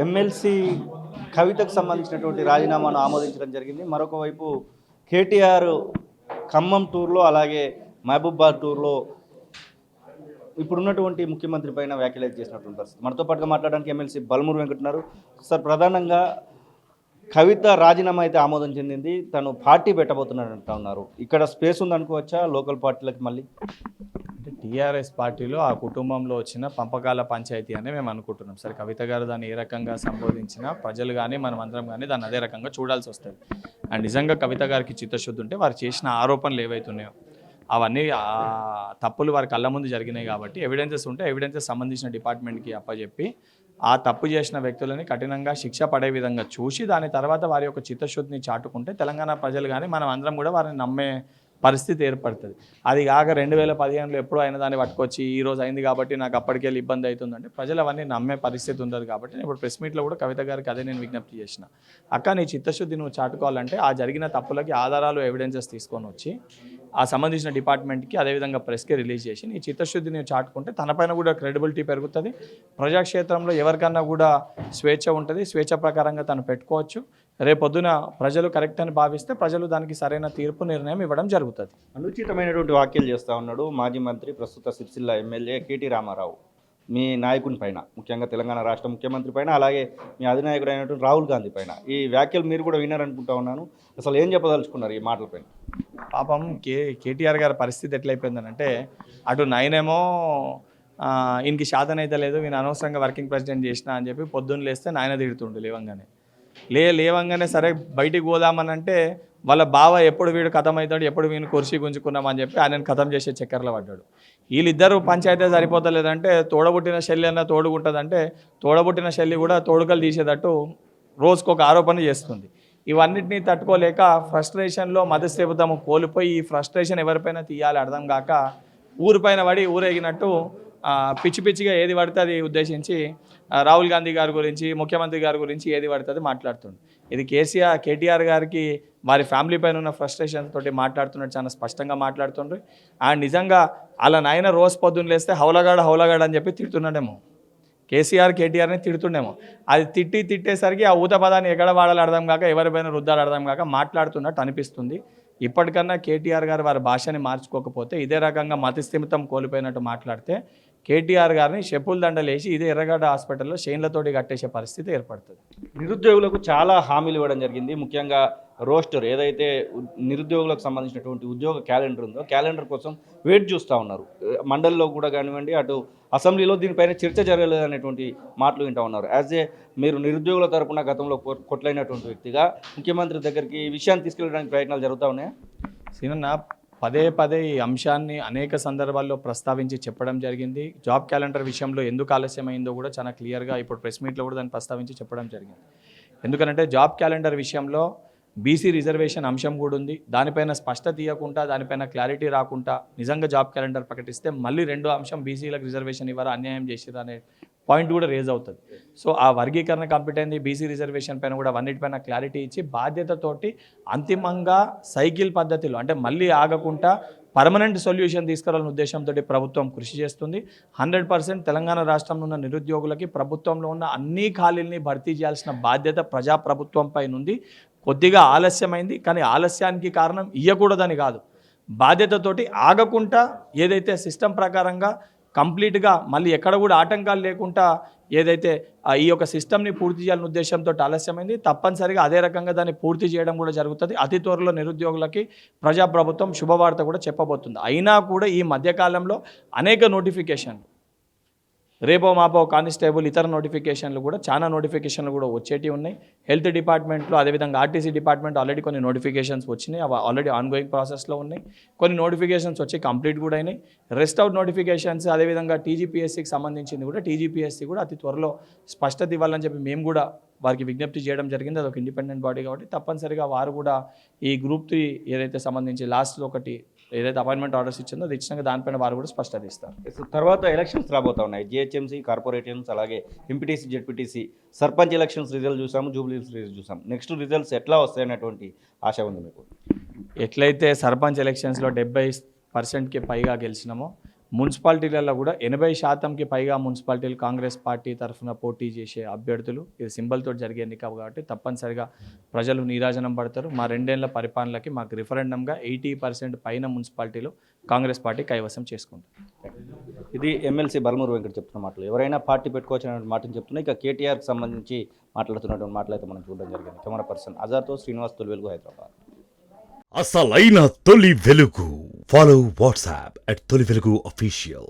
MLC కవితకు సంబంధించినటువంటి రాజీనామాను ఆమోదించడం జరిగింది. మరొక వైపు కేటీఆర్ ఖమ్మం టూర్లో అలాగే మహబూబాబాద్ టూర్లో ఇప్పుడున్నటువంటి ముఖ్యమంత్రి పైన వ్యాఖ్యలు చేసినటువంటి పరిస్థితి. మనతో పాటుగా మాట్లాడడానికి ఎమ్మెల్సీ బలమూరు వెంకట్ ఉన్నారు. సార్, ప్రధానంగా కవిత రాజీనామా అయితే ఆమోదం చెందింది, తను పార్టీ పెట్టబోతున్నాడంటా ఉన్నారు. ఇక్కడ స్పేస్ ఉందనుకోవచ్చా లోకల్ పార్టీలకు? మళ్ళీ అంటే టీఆర్ఎస్ పార్టీలో ఆ కుటుంబంలో వచ్చిన పంపకాల పంచాయతీ అని మేము అనుకుంటున్నాం. సరే, కవిత గారు దాన్ని ఏ రకంగా సంబోధించినా ప్రజలు కానీ మనం అందరం కానీ దాన్ని అదే రకంగా చూడాల్సి వస్తుంది. అండ్ నిజంగా కవిత గారికి చిత్తశుద్ధి ఉంటే వారు చేసిన ఆరోపణలు ఏవైతున్నాయో అవన్నీ తప్పులు వారి కళ్ళ ముందు జరిగినాయి కాబట్టి ఎవిడెన్సెస్ ఉంటే ఎవిడెన్సెస్ సంబంధించిన డిపార్ట్మెంట్కి అప్పచెప్పి ఆ తప్పు చేసిన వ్యక్తులని కఠినంగా శిక్ష పడే విధంగా చూసి దాని తర్వాత వారి యొక్క చిత్తశుద్ధిని చాటుకుంటే తెలంగాణ ప్రజలు కానీ మనం అందరం కూడా వారిని నమ్మే పరిస్థితి ఏర్పడుతుంది. అది కాక 2015లో ఎప్పుడో అయిన దాన్ని పట్టుకొచ్చి ఈ రోజు అయింది కాబట్టి నాకు అప్పటికెళ్ళి ఇబ్బంది అవుతుందంటే ప్రజలు అవన్నీ నమ్మే పరిస్థితి ఉండదు. కాబట్టి నేను ఇప్పుడు ప్రెస్ మీట్లో కూడా కవిత గారికి అదే నేను విజ్ఞప్తి చేసిన. అక్క, నీ చిత్తశుద్ధి నువ్వు చాటుకోవాలంటే ఆ జరిగిన తప్పులకి ఆధారాలు ఎవిడెన్సెస్ తీసుకొని వచ్చి ఆ సంబంధించిన డిపార్ట్మెంట్కి అదేవిధంగా ప్రెస్కి రిలీజ్ చేసి నీ చిత్తశుద్ధిని చాటుకుంటే తనపైన కూడా క్రెడిబిలిటీ పెరుగుతుంది. ప్రజాక్షేత్రంలో ఎవరికన్నా కూడా స్వేచ్ఛ ఉంటుంది, స్వేచ్ఛ ప్రకారంగా తను పెట్టుకోవచ్చు. రేపొద్దున ప్రజలు కరెక్ట్ అని భావిస్తే ప్రజలు దానికి సరైన తీర్పు నిర్ణయం ఇవ్వడం జరుగుతుంది. అనుచితమైనటువంటి వ్యాఖ్యలు చేస్తూ ఉన్నాడు మాజీ మంత్రి, ప్రస్తుత సిరిసిల్ల ఎమ్మెల్యే కేటీ రామారావు మీ నాయకుని పైన, ముఖ్యంగా తెలంగాణ రాష్ట్ర ముఖ్యమంత్రి పైన, అలాగే మీ అధినాయకుడు అయినటువంటి రాహుల్ గాంధీ పైన. ఈ వ్యాఖ్యలు మీరు కూడా విన్నారనుకుంటా ఉన్నాను. అసలు ఏం చెప్పదలుచుకున్నారు ఈ మాటలపైన? పాపం కేటీఆర్ గారి పరిస్థితి ఎట్లయిపోయిందనంటే అటు నయనేమో ఈయనకి శాతం అయితే లేదు, ఈయన అనవసరంగా వర్కింగ్ ప్రెసిడెంట్ చేసిన అని చెప్పి పొద్దున్న లేస్తే నాయన తిడుతుండు లేవంగానే సరే బయటికి పోదామని అంటే వాళ్ళ బావ ఎప్పుడు వీడు కథం అవుతాడు, ఎప్పుడు వీడిని కుర్చీ గుంజుకున్నామని చెప్పి ఆయనను కథం చేసే చక్కర్లో పడ్డాడు. వీళ్ళిద్దరూ పంచాయతీ సరిపోతలేదంటే తోడబుట్టిన శల్లి అన్న తోడుగుంటుందంటే తోడబుట్టిన శల్లి కూడా తోడుకలు తీసేటట్టు రోజుకొక ఆరోపణ చేస్తుంది. ఇవన్నిటినీ తట్టుకోలేక ఫ్రస్ట్రేషన్లో మతస్థిమితం కోల్పోయి ఈ ఫ్రస్ట్రేషన్ ఎవరిపైన తీయాలి అర్థం కాక ఊరిపైన పడి ఊరేగినట్టు పిచ్చి పిచ్చిగా ఏది పడితే అది ఉద్దేశించి రాహుల్ గాంధీ గారి గురించి, ముఖ్యమంత్రి గారి గురించి ఏది పడితే అది మాట్లాడుతుంది. ఇది కేటీఆర్ గారికి వారి ఫ్యామిలీ పైన ఉన్న ఫ్రస్ట్రేషన్ తోటి మాట్లాడుతున్నట్టు చాలా స్పష్టంగా మాట్లాడుతుండ్రు. అండ్ నిజంగా అలా నాయన రోజు పొద్దున్న లేస్తే హౌలగాడు అని చెప్పి తిడుతున్నాడేమో, కేటీఆర్ని తిడుతుండేమో. అది తిట్టేసరికి ఆ ఊత పదాన్ని ఎక్కడ వాడాలి అర్థం కాక, ఎవరిపైన రుద్దాలి అర్థం కాక మాట్లాడుతున్నట్టు అనిపిస్తుంది. ఇప్పటికన్నా కేటీఆర్ గారు వారి భాషని మార్చుకోకపోతే ఇదే రకంగా మతిస్థిమితం కోల్పోయినట్టు మాట్లాడితే కేటీఆర్ గారిని చెప్పుల దండలేసి ఇదే ఎర్రగడ్డ హాస్పిటల్లో షేన్లతోటి కట్టేసే పరిస్థితి ఏర్పడుతుంది. నిరుద్యోగులకు చాలా హామీలు ఇవ్వడం జరిగింది. ముఖ్యంగా రోస్టర్ ఏదైతే నిరుద్యోగులకు సంబంధించినటువంటి ఉద్యోగ క్యాలెండర్ ఉందో క్యాలెండర్ కోసం వెయిట్ చూస్తూ ఉన్నారు. మండలిలో కూడా కానివ్వండి, అటు అసెంబ్లీలో దీనిపైన చర్చ జరగలేదు అనేటువంటి మాటలు వింటూ ఉన్నారు. యాజ్ ఏ మీరు నిరుద్యోగుల తరపున గతంలో కొట్లైనటువంటి వ్యక్తిగా ముఖ్యమంత్రి దగ్గరికి ఈ విషయాన్ని తీసుకెళ్ళడానికి ప్రయత్నాలు జరుగుతూ ఉన్నాయా? సీనన్న, పదే ఈ అంశాన్ని అనేక సందర్భాల్లో ప్రస్తావించి చెప్పడం జరిగింది. జాబ్ క్యాలెండర్ విషయంలో ఎందుకు ఆలస్యమైందో కూడా చాలా క్లియర్గా ఇప్పుడు ప్రెస్ మీట్లో కూడా దాన్ని ప్రస్తావించి చెప్పడం జరిగింది. ఎందుకంటే జాబ్ క్యాలెండర్ విషయంలో బీసీ రిజర్వేషన్ అంశం కూడా ఉంది. దానిపైన స్పష్టత ఇవ్వకుండా, దానిపైన క్లారిటీ రాకుండా నిజంగా జాబ్ క్యాలెండర్ ప్రకటిస్తే మళ్ళీ రెండో అంశం బీసీలకు రిజర్వేషన్ ఇవ్వరా, అన్యాయం చేసిరా అనే పాయింట్ కూడా రేజ్ అవుతుంది. సో ఆ వర్గీకరణ కంప్లీట్ అయింది. బీసీ రిజర్వేషన్ పైన కూడా అన్నిటిపైన క్లారిటీ ఇచ్చి బాధ్యతతోటి అంతిమంగా సైకిల్ పద్ధతిలో అంటే మళ్ళీ ఆగకుండా పర్మనెంట్ సొల్యూషన్ తీసుకురావాలనే ఉద్దేశంతో ప్రభుత్వం కృషి చేస్తుంది. 100% తెలంగాణ రాష్ట్రంలో ఉన్న నిరుద్యోగులకి ప్రభుత్వంలో ఉన్న అన్ని ఖాళీల్ని భర్తీ చేయాల్సిన బాధ్యత ప్రజాప్రభుత్వం పైన ఉంది. కొద్దిగా ఆలస్యమైంది, కానీ ఆలస్యానికి కారణం ఇవ్వకూడదని కాదు, బాధ్యతతోటి ఆగకుండా ఏదైతే సిస్టమ్ ప్రకారంగా కంప్లీట్గా మళ్ళీ ఎక్కడ కూడా ఆటంకాలు లేకుండా ఏదైతే ఈ యొక్క సిస్టమ్ని పూర్తి చేయాలనే ఉద్దేశంతో ఆలస్యమైంది. తప్పనిసరిగా అదే రకంగా దాన్ని పూర్తి చేయడం కూడా జరుగుతుంది. అతి త్వరలో నిరుద్యోగులకి ప్రజాప్రభుత్వం శుభవార్త కూడా చెప్పబోతుంది. అయినా కూడా ఈ మధ్యకాలంలో అనేక నోటిఫికేషన్లు, రేపో మాపో కానిస్టేబుల్, ఇతర నోటిఫికేషన్లు కూడా చాలా నోటిఫికేషన్లు కూడా వచ్చేటివి ఉన్నాయి. హెల్త్ డిపార్ట్మెంట్లో అదేవిధంగా ఆర్టీసీ డిపార్ట్మెంట్ ఆల్రెడీ కొన్ని నోటిఫికేషన్స్ వచ్చినాయి, అవి ఆల్రెడీ ఆన్గోయింగ్ ప్రాసెస్లో ఉన్నాయి. కొన్ని నోటిఫికేషన్స్ వచ్చి కంప్లీట్ కూడా అయినాయి. రెస్ట్ అవుట్ నోటిఫికేషన్స్ అదేవిధంగా టీజీపీఎస్సీకి సంబంధించింది కూడా టీజీపీఎస్సీ కూడా అతి త్వరలో స్పష్టత ఇవ్వాలని చెప్పి మేము కూడా వారికి విజ్ఞప్తి చేయడం జరిగింది. అదొక ఇండిపెండెంట్ బాడీ కాబట్టి తప్పనిసరిగా వారు కూడా ఈ గ్రూప్ 3 ఏదైతే సంబంధించి లాస్ట్లో ఒకటి ఏదైతే అపాయింట్మెంట్ ఆర్డర్స్ ఇచ్చిందో అది ఇచ్చినాక దానిపైన వారు కూడా స్పష్టత ఇస్తారు. తర్వాత ఎలక్షన్స్ రాబోతా ఉన్నాయి. జిహెచ్ఎంసీ, కార్పొరేషన్స్, అలాగే MPTC, ZPTC, sarpanch elections result చూసాము, జూబ్లీహిల్స్ రిజల్ట్ చూసాము. నెక్స్ట్ రిజల్ట్స్ ఎట్లా వస్తాయనేటువంటి ఆశ ఉంది మీకు? ఎట్లయితే సర్పంచ్ ఎలక్షన్స్లో 70%కి పైగా గెలిచినామో మున్సిపాలిటీలలో కూడా 80%కి పైగా మున్సిపాలిటీలు కాంగ్రెస్ పార్టీ తరఫున పోటీ చేసే అభ్యర్థులు. ఇది సింబల్తో జరిగే ఎన్నిక కాబట్టి తప్పనిసరిగా ప్రజలు నీరాజనం పడతారు. మా 2 ఏళ్ల పరిపాలనకి మాకు రిఫరెండంగా 80% పైన మున్సిపాలిటీలు కాంగ్రెస్ పార్టీ కైవసం చేసుకుంటారు. ఇది ఎమ్మెల్సీ బలమూరు వెంకట చెప్తున్న మాటలు. ఎవరైనా పార్టీ పెట్టుకోవాల్సిన మాటను చెప్తున్నా. ఇక కేటీఆర్కి సంబంధించి మాట్లాడుతున్నటువంటి మాటలు అయితే మనం చూడడం జరిగింది. కెమెరా పర్సన్ అజార్తో శ్రీనివాస్, తొలి వెలుగు, హైదరాబాద్. అసలైన తొలి వెలుగు. ఫాలో వాట్సాప్ @తొలి వెలుగు official.